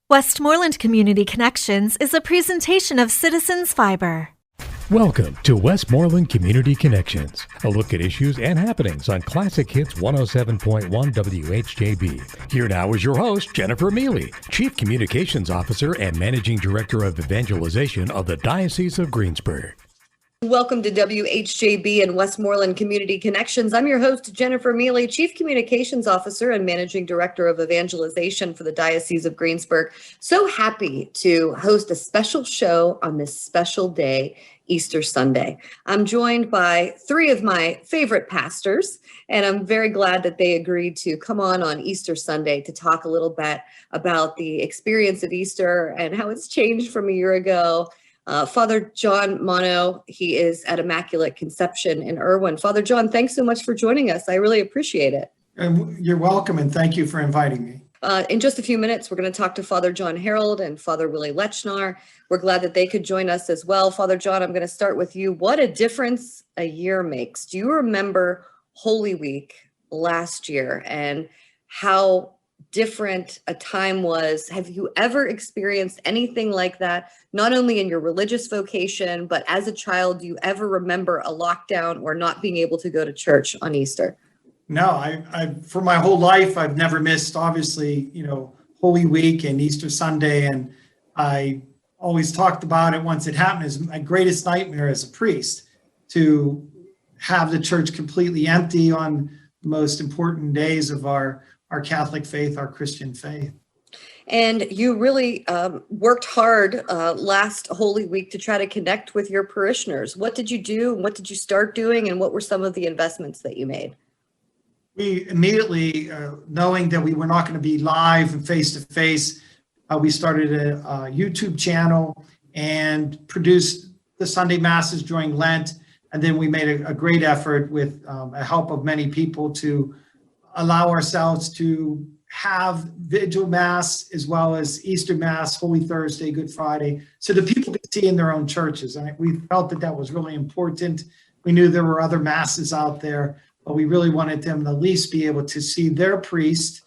Westmoreland Community Connections is a presentation of Citizens Fiber. Welcome to Westmoreland Community Connections, a look at issues and happenings on Classic Hits 107.1 WHJB. Here now is your host, Jennifer Miele, Chief Communications Officer and Managing Director of Evangelization of the Diocese of Greensburg. Welcome to WHJB and Westmoreland Community Connections. I'm your host, Jennifer Miele, Chief Communications Officer and Managing Director of Evangelization for the Diocese of Greensburg. So happy to host a special show on this special day, Easter Sunday. I'm joined by three of my favorite pastors, and I'm very glad that they agreed to come on Easter Sunday to talk a little bit about the experience of Easter and how it's changed from a year ago. Father John Mono, he is at Immaculate Conception in Irwin. Father John, thanks so much for joining us. I really appreciate it. You're welcome, and thank you for inviting me. In just a few minutes, we're going to talk to Father John Harold and Father Willie Lechnar. We're glad that they could join us as well. Father John, I'm going to start with you. What a difference a year makes. Do you remember Holy Week last year and how different a time was? Have you ever experienced anything like that, not only in your religious vocation, but as a child? Do you ever remember a lockdown or not being able to go to church on Easter? No, I for my whole life, I've never missed, obviously, Holy Week and Easter Sunday. And I always talked about it once it happened as my greatest nightmare as a priest, to have the church completely empty on the most important days of our Catholic faith, our Christian faith. And you really worked hard last Holy Week to try to connect with your parishioners. What did you do? What did you start doing? And what were some of the investments that you made? We immediately, knowing that we were not going to be live and face-to-face, we started a YouTube channel and produced the Sunday Masses during Lent. And then we made a great effort with the help of many people to allow ourselves to have Vigil Mass as well as Easter Mass, Holy Thursday, Good Friday, so that people could see in their own churches. And we felt that was really important. We knew there were other Masses out there, but we really wanted them to at least be able to see their priest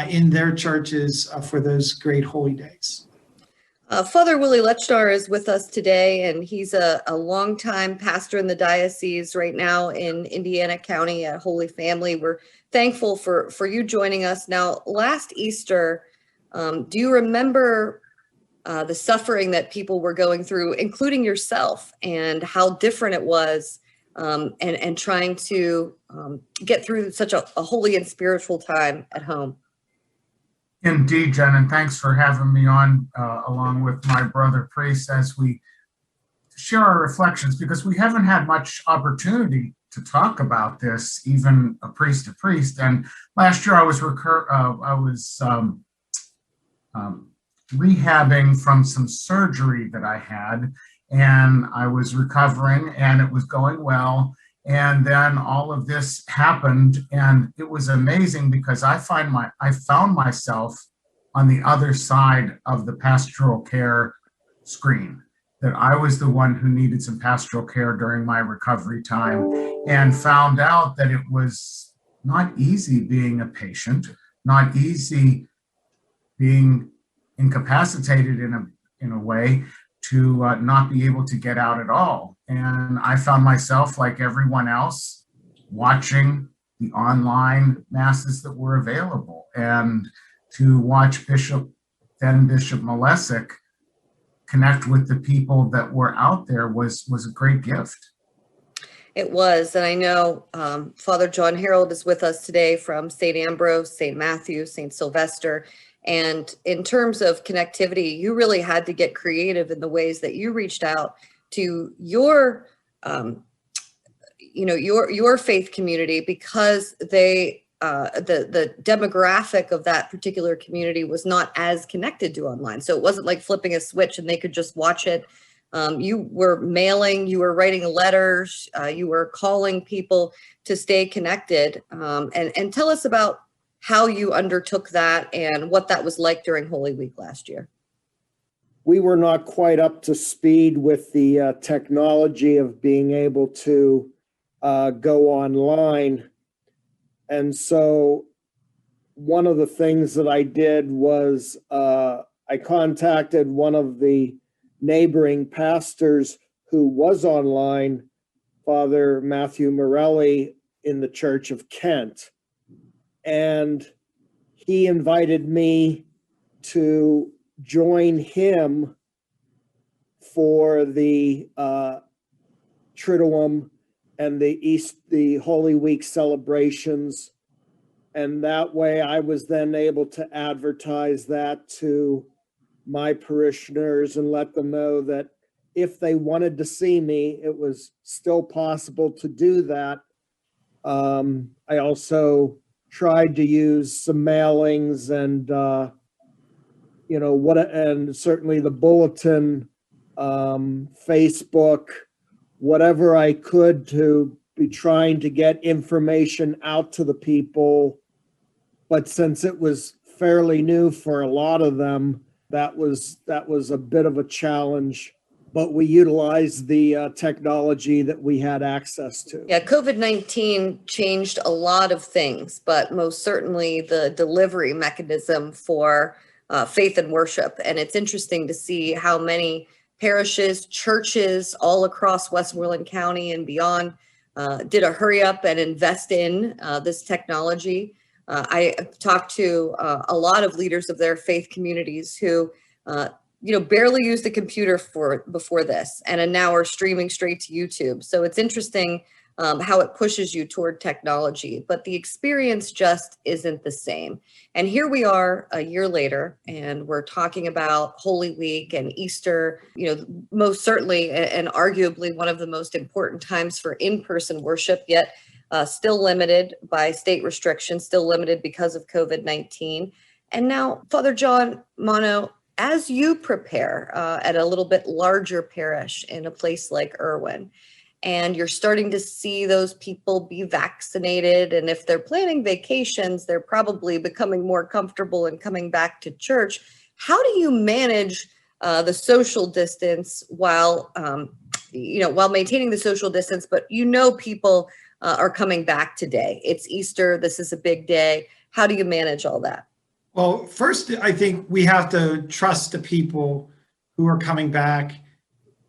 in their churches for those great holy days. Father Willie Lechnar is with us today, and he's a longtime pastor in the diocese right now in Indiana County at Holy Family. We're thankful for you joining us. Now, last Easter, do you remember the suffering that people were going through, including yourself, and how different it was, and trying to get through such a holy and spiritual time at home? Indeed, Jen, and thanks for having me on along with my brother priest as we share our reflections, because we haven't had much opportunity to talk about this, even a priest to priest. And last year I was rehabbing from some surgery that I had, and I was recovering, and it was going well. And then all of this happened, and it was amazing because I found myself on the other side of the pastoral care screen, that I was the one who needed some pastoral care during my recovery time, and found out that it was not easy being a patient, not easy being incapacitated in a way to not be able to get out at all. And I found myself, like everyone else, watching the online masses that were available, and to watch Bishop Malesic connect with the people that were out there was a great gift. It was, and I know Father John Harold is with us today from St. Ambrose, St. Matthew, St. Sylvester. And in terms of connectivity, you really had to get creative in the ways that you reached out to your faith community, because they the demographic of that particular community was not as connected to online. So it wasn't like flipping a switch and they could just watch it. You were mailing, you were writing letters, you were calling people to stay connected. And tell us about how you undertook that and what that was like during Holy Week last year. We were not quite up to speed with the technology of being able to go online. And so one of the things that I did was I I contacted one of the neighboring pastors who was online, Father Matthew Morelli in the Church of Kent. And he invited me to join him for the Triduum and the Holy Week celebrations. And that way I was then able to advertise that to my parishioners and let them know that if they wanted to see me, it was still possible to do that. I also tried to use some mailings and, and certainly the bulletin, Facebook, whatever I could to be trying to get information out to the people. But since it was fairly new for a lot of them, that was a bit of a challenge. But we utilized the technology that we had access to. Yeah, COVID-19 changed a lot of things, but most certainly the delivery mechanism for faith and worship. And it's interesting to see how many parishes, churches all across Westmoreland County and beyond did a hurry up and invest in this technology. I talked to a lot of leaders of their faith communities who barely used a computer before this and now are streaming straight to YouTube. So it's interesting how it pushes you toward technology, but the experience just isn't the same. And here we are a year later, and we're talking about Holy Week and Easter, most certainly and arguably one of the most important times for in-person worship, yet still limited by state restrictions, still limited because of COVID-19. And now, Father John Mono, as you prepare at a little bit larger parish in a place like Irwin, and you're starting to see those people be vaccinated, and if they're planning vacations, they're probably becoming more comfortable and coming back to church. How do you manage the social distance while maintaining the social distance, but people are coming back today? It's Easter. This is a big day. How do you manage all that? Well, first, I think we have to trust the people who are coming back.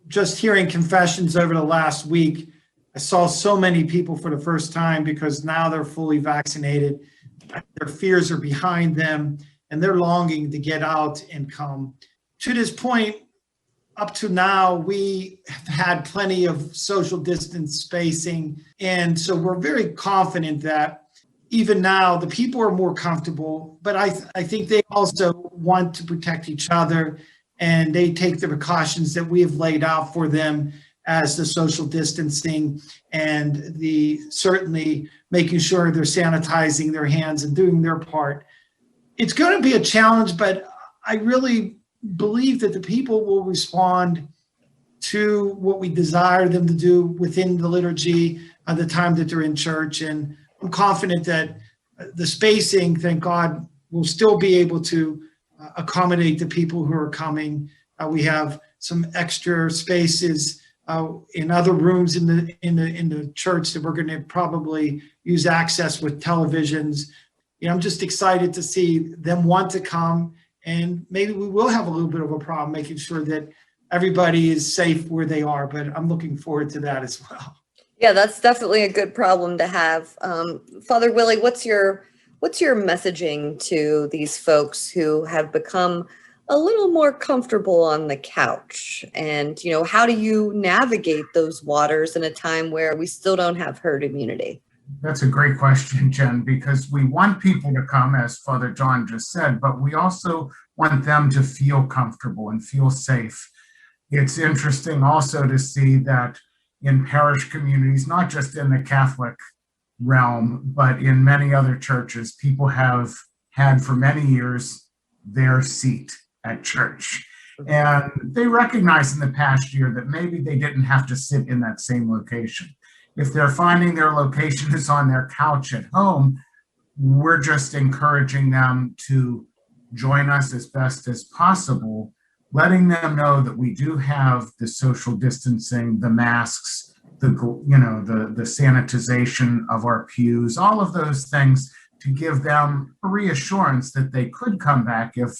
Just hearing confessions over the last week, I saw so many people for the first time because now they're fully vaccinated. Their fears are behind them and they're longing to get out and come. To this point, up to now, we have had plenty of social distance spacing. And so we're very confident that even now the people are more comfortable, but I think they also want to protect each other, and they take the precautions that we have laid out for them as the social distancing and the certainly making sure they're sanitizing their hands and doing their part. It's going to be a challenge, but I really believe that the people will respond to what we desire them to do within the liturgy at the time that they're in church. And I'm confident that the spacing, thank God, will still be able to accommodate the people who are coming. We have some extra spaces in other rooms in the church that we're going to probably use access with televisions. I'm just excited to see them want to come, and maybe we will have a little bit of a problem making sure that everybody is safe where they are, but I'm looking forward to that as well. Yeah, that's definitely a good problem to have. Father Willie, what's your messaging to these folks who have become a little more comfortable on the couch? And, how do you navigate those waters in a time where we still don't have herd immunity? That's a great question, Jen, because we want people to come, as Father John just said, but we also want them to feel comfortable and feel safe. It's interesting also to see that in parish communities, not just in the Catholic realm, but in many other churches, people have had for many years their seat at church. And they recognize in the past year that maybe they didn't have to sit in that same location. If they're finding their location is on their couch at home, we're just encouraging them to join us as best as possible, letting them know that we do have the social distancing, the masks, the sanitization of our pews, all of those things to give them a reassurance that they could come back if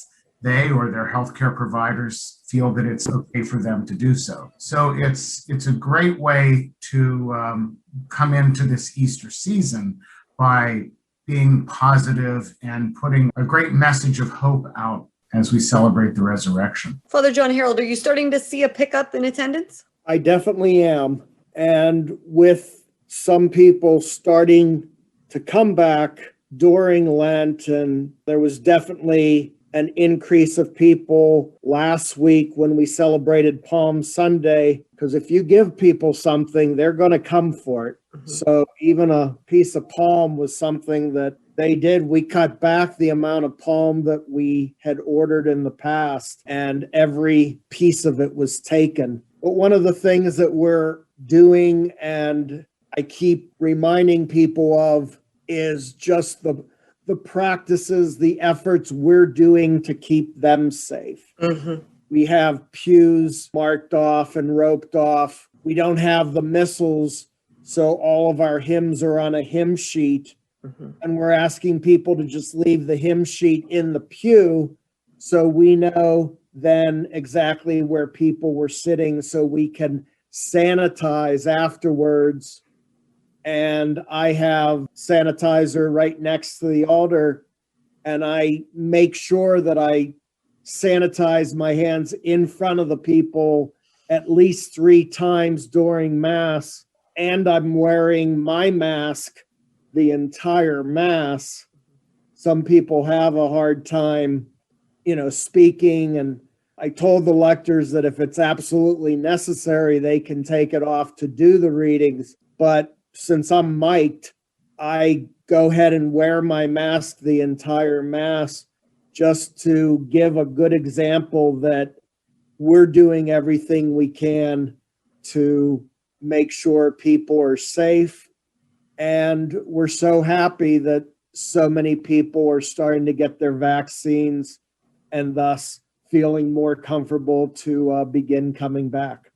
they or their healthcare providers feel that it's okay for them to do so. So it's a great way to come into this Easter season by being positive and putting a great message of hope out as we celebrate the resurrection. Father John Harold, are you starting to see a pickup in attendance? I definitely am. And with some people starting to come back during Lent, and there was definitely an increase of people last week when we celebrated Palm Sunday, because if you give people something, they're going to come for it. Mm-hmm. So even a piece of palm was something that they did. We cut back the amount of palm that we had ordered in the past, and every piece of it was taken. But one of the things that we're doing, and I keep reminding people of, is just the practices, the efforts we're doing to keep them safe. Mm-hmm. We have pews marked off and roped off. We don't have the missals, so all of our hymns are on a hymn sheet. Mm-hmm. And we're asking people to just leave the hymn sheet in the pew so we know then exactly where people were sitting, so we can sanitize afterwards. And I have sanitizer right next to the altar, and I make sure that I sanitize my hands in front of the people at least 3 times during Mass, and I'm wearing my mask the entire Mass. Some people have a hard time, speaking, and I told the lectors that if it's absolutely necessary, they can take it off to do the readings, but since I'm mic'd, I go ahead and wear my mask the entire Mass just to give a good example that we're doing everything we can to make sure people are safe. And we're so happy that so many people are starting to get their vaccines and thus feeling more comfortable to begin coming back.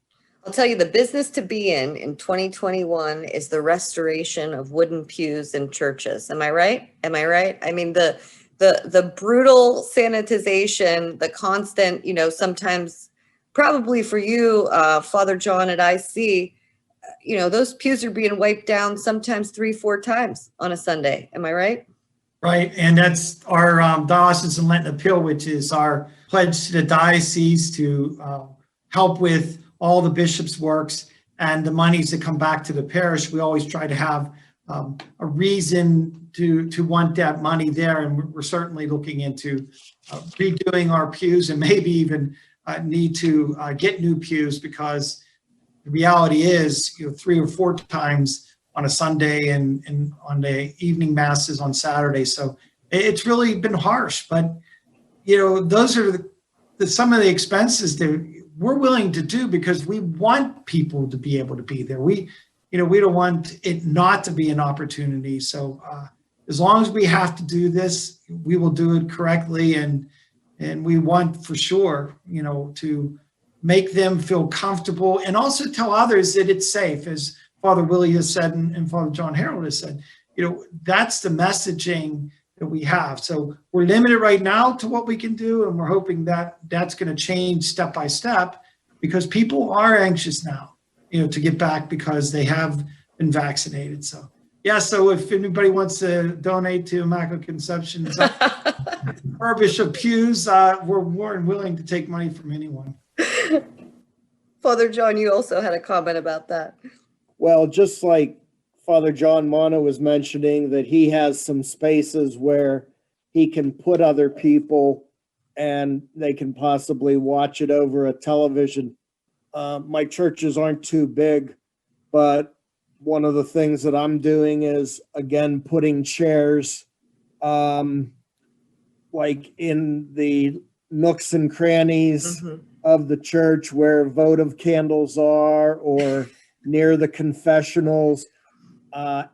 I'll tell you, the business to be in 2021 is the restoration of wooden pews in churches. Am I right? I mean, the brutal sanitization, the constant, sometimes probably for you, Father John at IC, those pews are being wiped down sometimes 3-4 times on a Sunday. Am I right? Right. And that's our Diocesan Lenten Appeal, which is our pledge to the diocese to help with all the bishops' works and the monies that come back to the parish. We always try to have a reason to want that money there. And we're certainly looking into redoing our pews, and maybe even need to get new pews, because the reality is, 3 or 4 times on a Sunday and on the evening masses on Saturday. So it's really been harsh, but those are some of the expenses that we're willing to do because we want people to be able to be there. We don't want it not to be an opportunity. So as long as we have to do this, we will do it correctly. And we want for sure, to make them feel comfortable and also tell others that it's safe. As Father Willie has said and Father John Harold has said, that's the messaging that we have. So we're limited right now to what we can do, and we're hoping that that's going to change step by step, because people are anxious now, to get back because they have been vaccinated. So so if anybody wants to donate to Immaculate Conception's refurbish of pews, we're more than willing to take money from anyone. Father John, you also had a comment about that. Well, just like Father John Mono was mentioning, that he has some spaces where he can put other people and they can possibly watch it over a television. My churches aren't too big, but one of the things that I'm doing is, again, putting chairs like in the nooks and crannies of the church where votive candles are, or near the confessionals.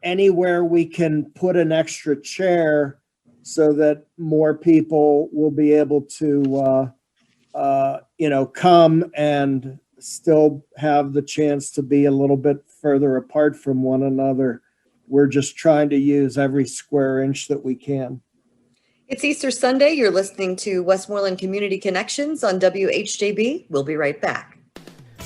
Anywhere we can put an extra chair so that more people will be able to, come and still have the chance to be a little bit further apart from one another. We're just trying to use every square inch that we can. It's Easter Sunday. You're listening to Westmoreland Community Connections on WHJB. We'll be right back.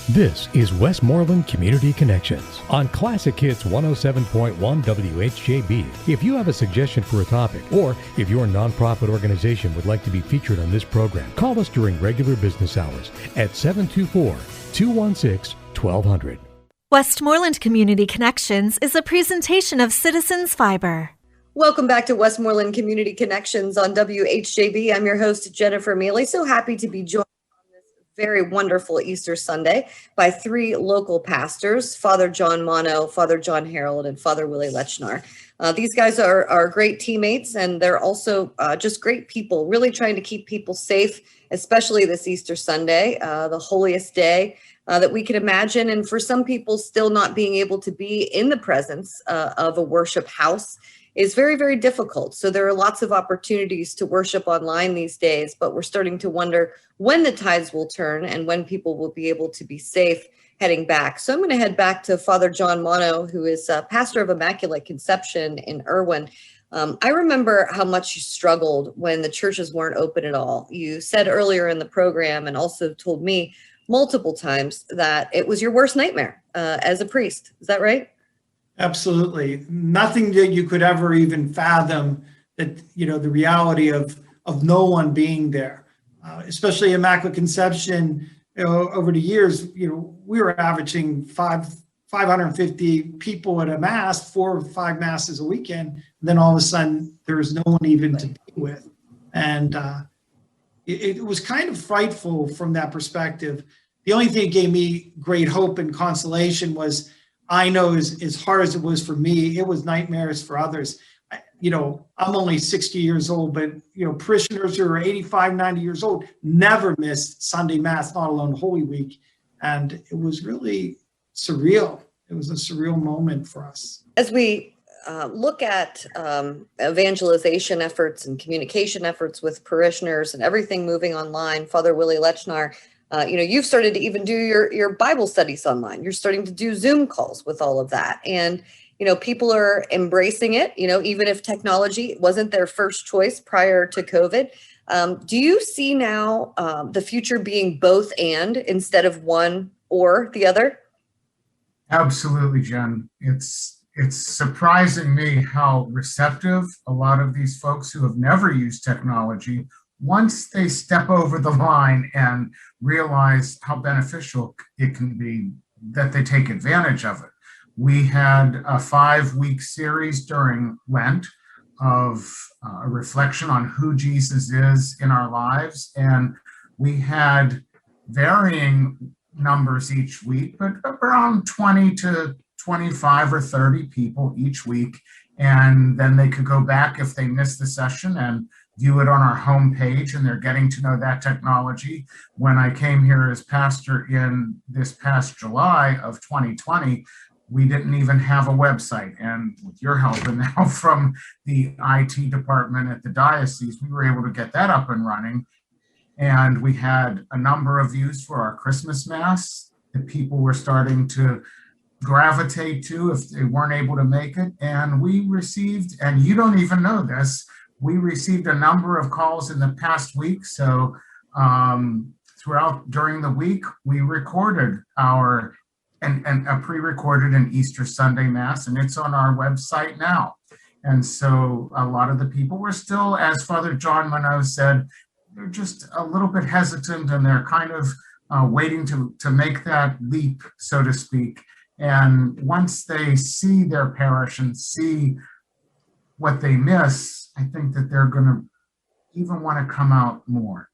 This is Westmoreland Community Connections on Classic Hits 107.1 WHJB. If you have a suggestion for a topic, or if your nonprofit organization would like to be featured on this program, call us during regular business hours at 724-216-1200. Westmoreland Community Connections is a presentation of Citizens Fiber. Welcome back to Westmoreland Community Connections on WHJB. I'm your host, Jennifer Miele. So happy to be joined on this very wonderful Easter Sunday by three local pastors, Father John Mono, Father John Harold, and Father Willie Lechnar. These guys are great teammates, and they're also just great people, really trying to keep people safe, especially this Easter Sunday, the holiest day that we can imagine. And for some people, still not being able to be in the presence of a worship house is very, very difficult. So there are lots of opportunities to worship online these days, but we're starting to wonder when the tides will turn and when people will be able to be safe heading back. So I'm going to head back to Father John Mono, who is pastor of Immaculate Conception in Irwin. I remember how much you struggled when the churches weren't open at all. You said earlier in the program, and also told me multiple times, that it was your worst nightmare as a priest. Is that right? Absolutely. Nothing that you could ever even fathom, that, the reality of no one being there, especially Immaculate Conception. Over the years, we were averaging 550 people at a mass, 4 or 5 masses a weekend. And then all of a sudden, there was no one even to be with. And it was kind of frightful from that perspective. The only thing that gave me great hope and consolation was, I know as hard as it was for me, it was nightmares for others. I'm only 60 years old, but, parishioners who are 85, 90 years old never missed Sunday Mass, not alone Holy Week. And it was really surreal. It was a surreal moment for us. As we look at evangelization efforts and communication efforts with parishioners and everything moving online, Father Willie Lechnar, you've started to even do your Bible studies online. You're starting to do Zoom calls with all of that. And, people are embracing it, even if technology wasn't their first choice prior to COVID. Do you see now the future being both and instead of one or the other? Absolutely, Jen. It's surprising me how receptive a lot of these folks who have never used technology, once they step over the line and realize how beneficial it can be, that they take advantage of it. We had a 5-week series during Lent of a reflection on who Jesus is in our lives. And we had varying numbers each week, but around 20 to 25 or 30 people each week. And then they could go back if they missed the session and view it on our homepage, and they're getting to know that technology. When I came here as pastor in this past July of 2020, we didn't even have a website. And with your help and now from the IT department at the diocese, we were able to get that up and running. And we had a number of views for our Christmas Mass that people were starting to gravitate to if they weren't able to make it. And we received, and you don't even know this, we received a number of calls in the past week. So during the week, we recorded and pre-recorded an Easter Sunday Mass, and it's on our website now. And so a lot of the people were still, as Father John Mono said, they're just a little bit hesitant, and they're kind of waiting to make that leap, so to speak. And once they see their parish and see what they miss, I think that they're going to even want to come out more.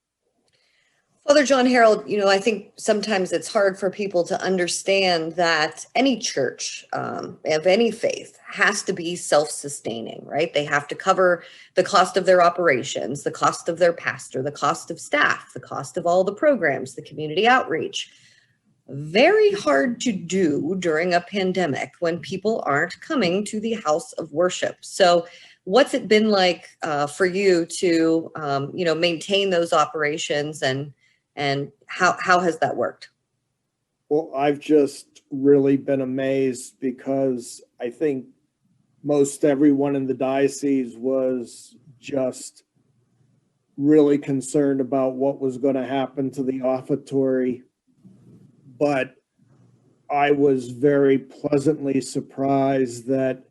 Father John Harold, I think sometimes it's hard for people to understand that any church of any faith has to be self-sustaining, right? They have to cover the cost of their operations, the cost of their pastor, the cost of staff, the cost of all the programs, the community outreach. Very hard to do during a pandemic when people aren't coming to the house of worship. So what's it been like for you to, maintain those operations, and how has that worked? Well, I've just really been amazed because I think most everyone in the diocese was just really concerned about what was going to happen to the offertory, but I was very pleasantly surprised that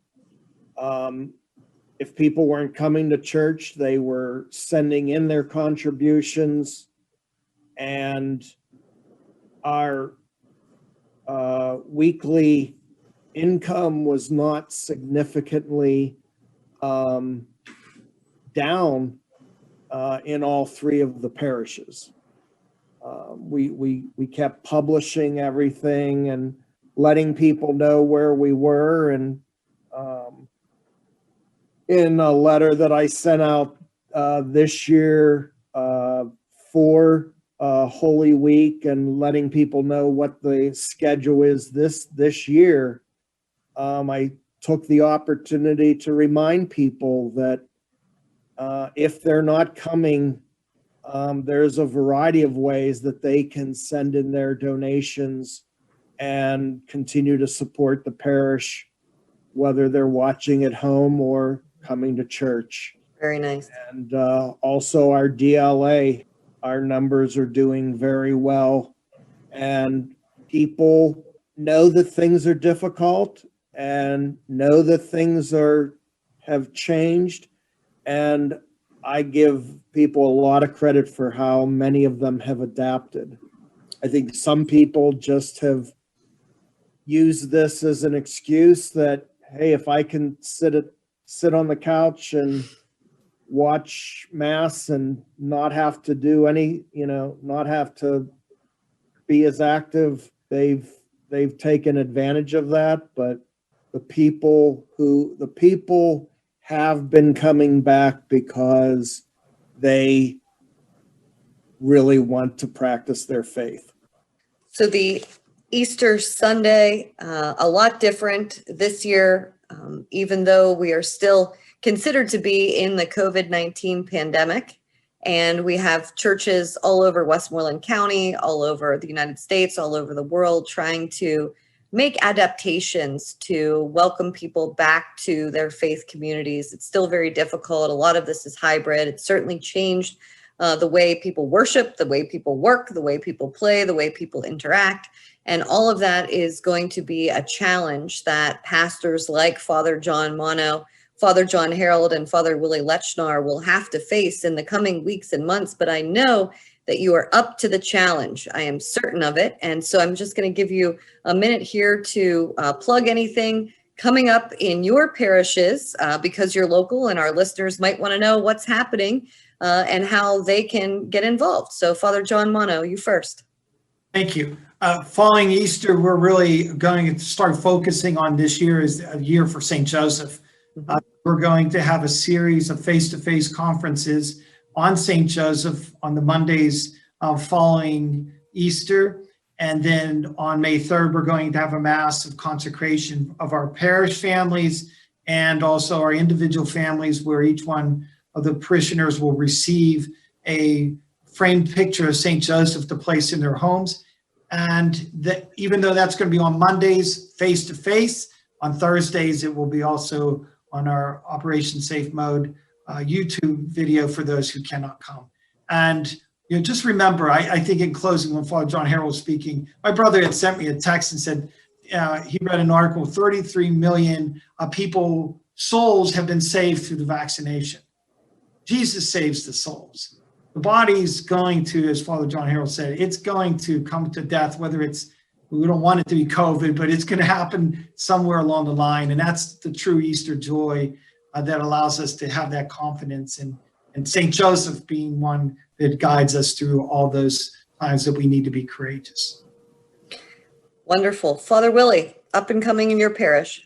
if people weren't coming to church, they were sending in their contributions, and our weekly income was not significantly down in all three of the parishes. We kept publishing everything and letting people know where we were. And in a letter that I sent out this year for Holy Week and letting people know what the schedule is this year, I took the opportunity to remind people that if they're not coming, there's a variety of ways that they can send in their donations and continue to support the parish, whether they're watching at home or coming to church. Very nice. And also our DLA, our numbers are doing very well. And people know that things are difficult and know that things have changed. And I give people a lot of credit for how many of them have adapted. I think some people just have used this as an excuse that, hey, if I can sit on the couch and watch Mass and not have to do not have to be as active, they've taken advantage of that. But the people have been coming back because they really want to practice their faith. So the Easter Sunday, a lot different this year, even though we are still considered to be in the COVID-19 pandemic. And we have churches all over Westmoreland County, all over the United States, all over the world, trying to make adaptations to welcome people back to their faith communities. It's still very difficult. A lot of this is hybrid. It's certainly changed the way people worship, the way people work, the way people play, the way people interact. And all of that is going to be a challenge that pastors like Father John Mono, Father John Harold, and Father Willie Lechnar will have to face in the coming weeks and months. But I know that you are up to the challenge. I am certain of it. And so I'm just going to give you a minute here to plug anything coming up in your parishes because you're local and our listeners might want to know what's happening and how they can get involved. So Father John Mono, you first. Thank you. Following Easter, we're really going to start focusing on this year as a year for St. Joseph. We're going to have a series of face-to-face conferences on St. Joseph on the Mondays following Easter. And then on May 3rd, we're going to have a Mass of consecration of our parish families and also our individual families, where each one of the parishioners will receive a framed picture of St. Joseph to place in their homes. And even though that's going to be on Mondays face-to-face, on Thursdays it will be also on our Operation Safe Mode YouTube video for those who cannot come. And just remember, I think in closing, when Father John Harold was speaking, my brother had sent me a text and said he read an article, 33 million souls have been saved through the vaccination. Jesus saves the souls. The body's going to, as Father John Harold said, it's going to come to death, whether we don't want it to be COVID, but it's going to happen somewhere along the line. And that's the true Easter joy that allows us to have that confidence. And St. Joseph being one that guides us through all those times that we need to be courageous. Wonderful. Father Willie, up and coming in your parish.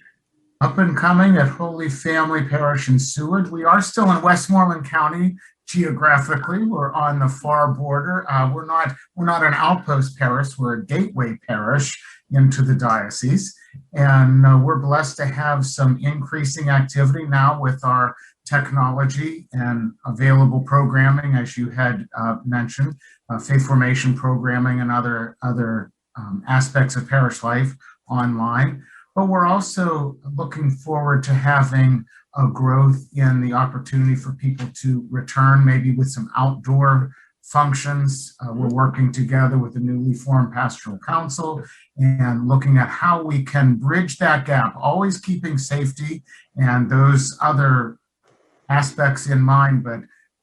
Up and coming at Holy Family Parish in Seward. We are still in Westmoreland County. Geographically, we're on the far border. We're not an outpost parish. We're a gateway parish into the diocese. And we're blessed to have some increasing activity now with our technology and available programming, as you had mentioned, faith formation programming and other aspects of parish life online. But we're also looking forward to having growth in the opportunity for people to return, maybe with some outdoor functions. We're working together with the newly formed pastoral council and looking at how we can bridge that gap, always keeping safety and those other aspects in mind,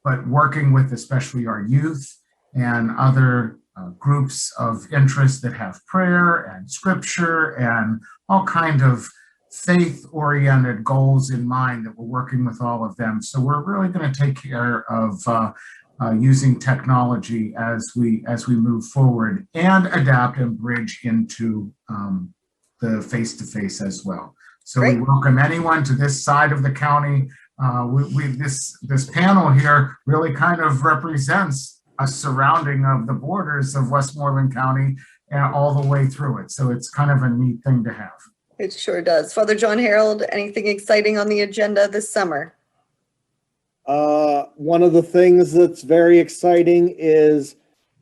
but working with especially our youth and other groups of interest that have prayer and scripture and all kind of faith-oriented goals in mind, that we're working with all of them. So we're really going to take care of using technology as we move forward and adapt and bridge into the face-to-face as well. So Great. We welcome anyone to this side of the county. This panel here really kind of represents a surrounding of the borders of Westmoreland County and all the way through it. So it's kind of a neat thing to have. It sure does. Father John Harold, anything exciting on the agenda this summer? One of the things that's very exciting is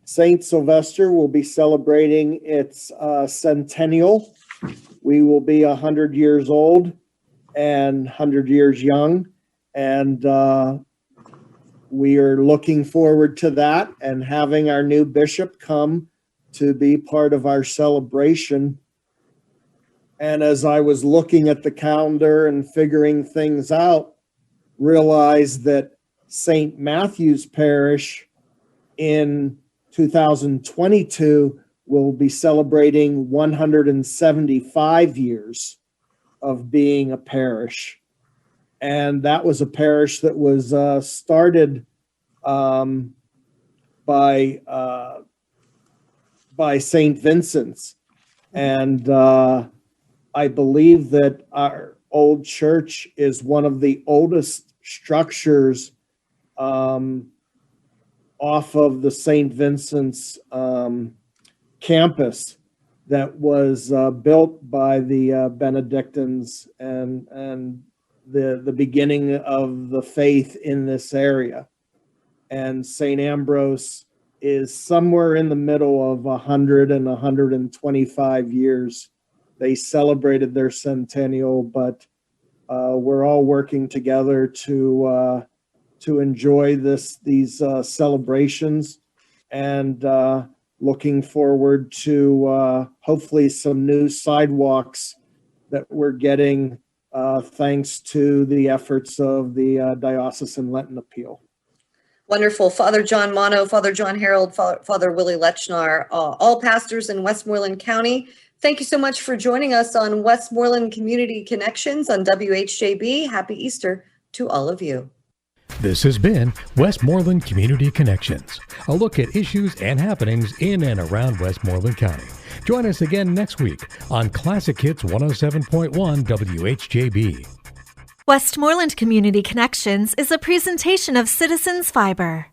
St. Sylvester will be celebrating its centennial. We will be 100 years old and 100 years young. And we are looking forward to that and having our new bishop come to be part of our celebration. And as I was looking at the calendar and figuring things out, realized that St. Matthew's Parish in 2022 will be celebrating 175 years of being a parish. And that was a parish that was started by St. Vincent's. And I believe that our old church is one of the oldest structures off of the St. Vincent's campus that was built by the Benedictines and the beginning of the faith in this area. And St. Ambrose is somewhere in the middle of 100 and 125 years. They celebrated their centennial, but we're all working together to enjoy these celebrations, and looking forward to hopefully some new sidewalks that we're getting thanks to the efforts of the Diocesan Lenten Appeal. Wonderful. Father John Mono, Father John Harold, Father Willie Lechnar, all pastors in Westmoreland County. Thank you so much for joining us on Westmoreland Community Connections on WHJB. Happy Easter to all of you. This has been Westmoreland Community Connections, a look at issues and happenings in and around Westmoreland County. Join us again next week on Classic Hits 107.1 WHJB. Westmoreland Community Connections is a presentation of Citizens Fiber.